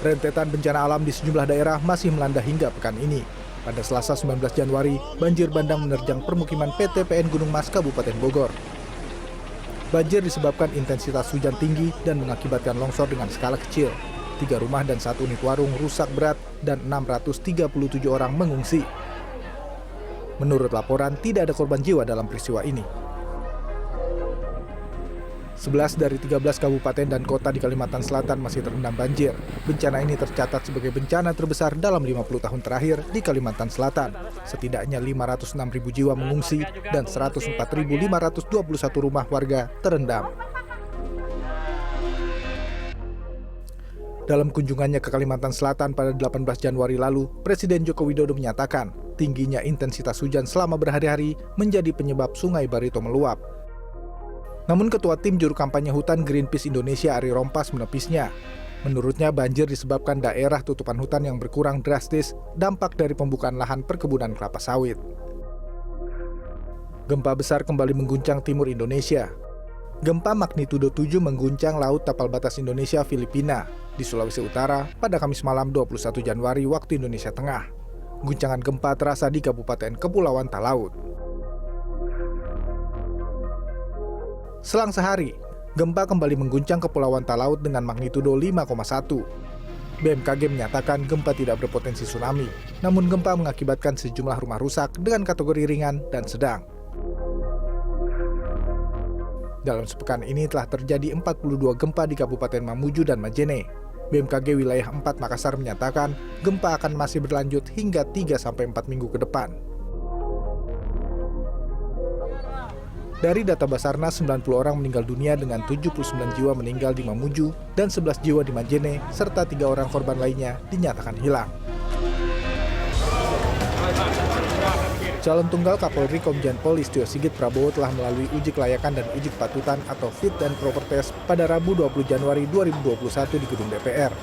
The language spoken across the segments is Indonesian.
Rentetan bencana alam di sejumlah daerah masih melanda hingga pekan ini. Pada Selasa 19 Januari, banjir bandang menerjang permukiman PT PN Gunung Mas Kabupaten Bogor. Banjir disebabkan intensitas hujan tinggi dan mengakibatkan longsor dengan skala kecil. 3 rumah dan 1 unit warung rusak berat dan 637 orang mengungsi. Menurut laporan, tidak ada korban jiwa dalam peristiwa ini. 11 dari 13 kabupaten dan kota di Kalimantan Selatan masih terendam banjir. Bencana ini tercatat sebagai bencana terbesar dalam 50 tahun terakhir di Kalimantan Selatan. Setidaknya 506.000 jiwa mengungsi dan 104.521 rumah warga terendam. Dalam kunjungannya ke Kalimantan Selatan pada 18 Januari lalu, Presiden Joko Widodo menyatakan tingginya intensitas hujan selama berhari-hari menjadi penyebab Sungai Barito meluap. Namun Ketua Tim Juru Kampanye Hutan Greenpeace Indonesia Ari Rompas menepisnya. Menurutnya banjir disebabkan daerah tutupan hutan yang berkurang drastis, dampak dari pembukaan lahan perkebunan kelapa sawit. Gempa besar kembali mengguncang timur Indonesia. Gempa magnitudo 7 mengguncang laut tapal batas Indonesia Filipina di Sulawesi Utara pada Kamis malam 21 Januari waktu Indonesia Tengah. Guncangan gempa terasa di Kabupaten Kepulauan Talaut. Selang sehari, gempa kembali mengguncang Kepulauan Talaut dengan magnitudo 5,1. BMKG menyatakan gempa tidak berpotensi tsunami, namun gempa mengakibatkan sejumlah rumah rusak dengan kategori ringan dan sedang. Dalam sepekan ini telah terjadi 42 gempa di Kabupaten Mamuju dan Majene. BMKG wilayah 4 Makassar menyatakan gempa akan masih berlanjut hingga 3-4 minggu ke depan. Dari data Basarnas, 90 orang meninggal dunia dengan 79 jiwa meninggal di Mamuju dan 11 jiwa di Majene, serta 3 orang korban lainnya dinyatakan hilang. Calon tunggal Kapolri Komjen Pol Listio Sigit Prabowo telah melalui uji kelayakan dan uji kepatutan atau fit and proper test pada Rabu 20 Januari 2021 di Gedung DPR.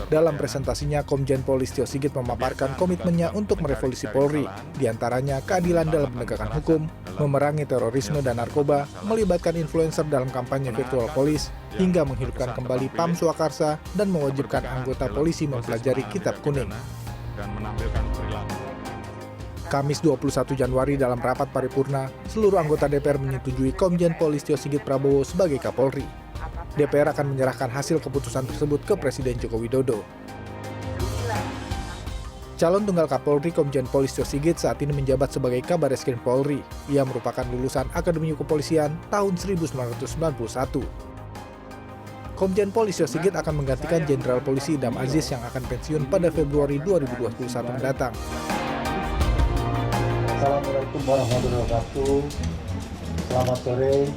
Dalam presentasinya, Komjen Pol Listio Sigit memaparkan komitmennya untuk merevolusi Polri, diantaranya keadilan dalam penegakan hukum, memerangi terorisme dan narkoba, melibatkan influencer dalam kampanye virtual police, hingga menghidupkan kembali PAM Swakarsa dan mewajibkan anggota polisi mempelajari Kitab Kuning. Kamis 21 Januari dalam rapat paripurna, seluruh anggota DPR menyetujui Komjen Pol Listio Sigit Prabowo sebagai Kapolri. DPR akan menyerahkan hasil keputusan tersebut ke Presiden Joko Widodo. Calon tunggal Kapolri Komjen Pol Listio Sigit saat ini menjabat sebagai Kabareskrim Polri. Ia merupakan lulusan Akademi Kepolisian tahun 1991. Komjen Pol Listio Sigit akan menggantikan Jenderal Polisi Idam Aziz yang akan pensiun pada Februari 2021 mendatang. Assalamualaikum warahmatullahi wabarakatuh. Selamat sore.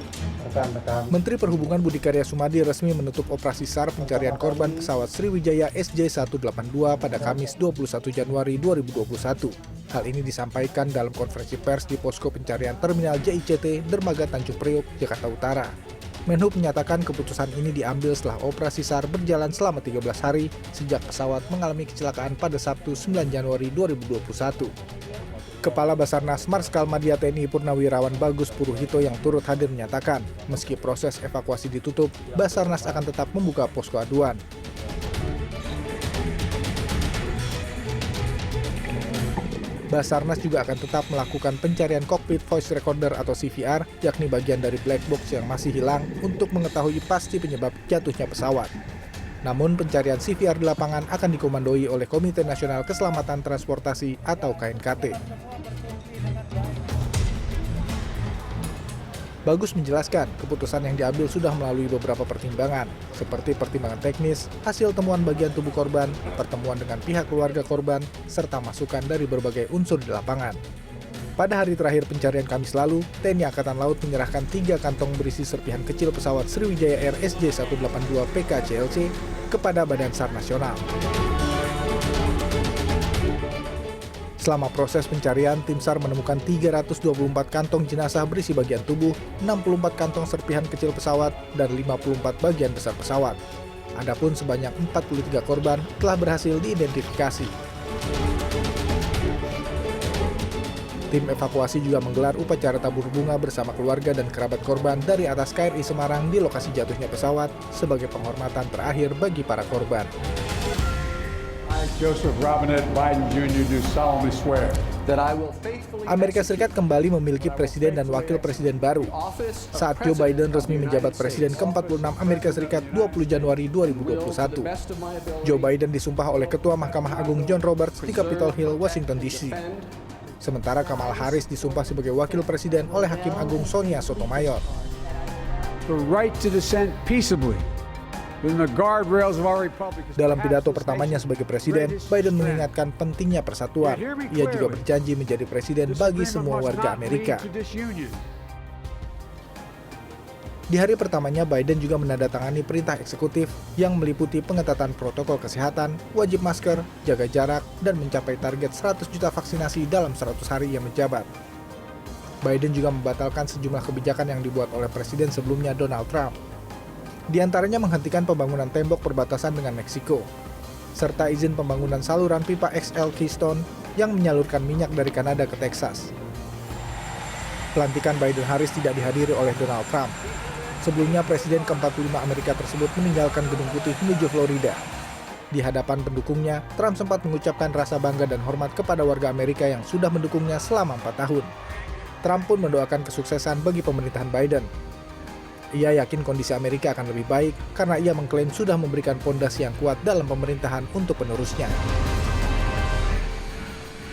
Menteri Perhubungan Budi Karya Sumadi resmi menutup operasi SAR pencarian korban pesawat Sriwijaya SJ182 pada Kamis 21 Januari 2021. Hal ini disampaikan dalam konferensi pers di posko pencarian Terminal JICT Dermaga Tanjung Priok, Jakarta Utara. Menhub menyatakan keputusan ini diambil setelah operasi SAR berjalan selama 13 hari sejak pesawat mengalami kecelakaan pada Sabtu 9 Januari 2021. Kepala Basarnas Marskal Madya TNI Purnawirawan Bagus Puruhito yang turut hadir menyatakan, meski proses evakuasi ditutup, Basarnas akan tetap membuka posko aduan. Basarnas juga akan tetap melakukan pencarian kokpit voice recorder atau CVR, yakni bagian dari black box yang masih hilang untuk mengetahui pasti penyebab jatuhnya pesawat. Namun pencarian CVR di lapangan akan dikomandoi oleh Komite Nasional Keselamatan Transportasi atau KNKT. Bagus menjelaskan, keputusan yang diambil sudah melalui beberapa pertimbangan, seperti pertimbangan teknis, hasil temuan bagian tubuh korban, pertemuan dengan pihak keluarga korban, serta masukan dari berbagai unsur di lapangan. Pada hari terakhir pencarian Kamis lalu, TNI Angkatan Laut menyerahkan 3 kantong berisi serpihan kecil pesawat Sriwijaya Air SJ182 PKCLC kepada Badan SAR Nasional. Selama proses pencarian, tim SAR menemukan 324 kantong jenazah berisi bagian tubuh, 64 kantong serpihan kecil pesawat, dan 54 bagian besar pesawat. Adapun sebanyak 43 korban telah berhasil diidentifikasi. Tim evakuasi juga menggelar upacara tabur bunga bersama keluarga dan kerabat korban dari atas KRI Semarang di lokasi jatuhnya pesawat sebagai penghormatan terakhir bagi para korban. I, Joseph Robinette Biden Jr. do solemnly swear that I will faithfully Amerika Serikat kembali memiliki presiden dan wakil presiden baru saat Joe Biden resmi menjabat presiden ke-46 Amerika Serikat 20 Januari 2021. Joe Biden disumpah oleh Ketua Mahkamah Agung John Roberts di Capitol Hill, Washington DC. Sementara Kamala Harris disumpah sebagai wakil presiden oleh Hakim Agung Sonia Sotomayor. the right to dissent peaceably within the guardrails of our republic. Dalam pidato pertamanya sebagai presiden, Biden mengingatkan pentingnya persatuan. Ia juga berjanji menjadi presiden bagi semua warga Amerika. Di hari pertamanya, Biden juga menandatangani perintah eksekutif yang meliputi pengetatan protokol kesehatan, wajib masker, jaga jarak, dan mencapai target 100 juta vaksinasi dalam 100 hari ia menjabat. Biden juga membatalkan sejumlah kebijakan yang dibuat oleh presiden sebelumnya Donald Trump. Di antaranya menghentikan pembangunan tembok perbatasan dengan Meksiko, serta izin pembangunan saluran pipa XL Keystone yang menyalurkan minyak dari Kanada ke Texas. Pelantikan Biden-Harris tidak dihadiri oleh Donald Trump. Sebelumnya, Presiden ke-45 Amerika tersebut meninggalkan Gedung Putih menuju Florida. Di hadapan pendukungnya, Trump sempat mengucapkan rasa bangga dan hormat kepada warga Amerika yang sudah mendukungnya selama 4 tahun. Trump pun mendoakan kesuksesan bagi pemerintahan Biden. Ia yakin kondisi Amerika akan lebih baik karena ia mengklaim sudah memberikan pondasi yang kuat dalam pemerintahan untuk penerusnya.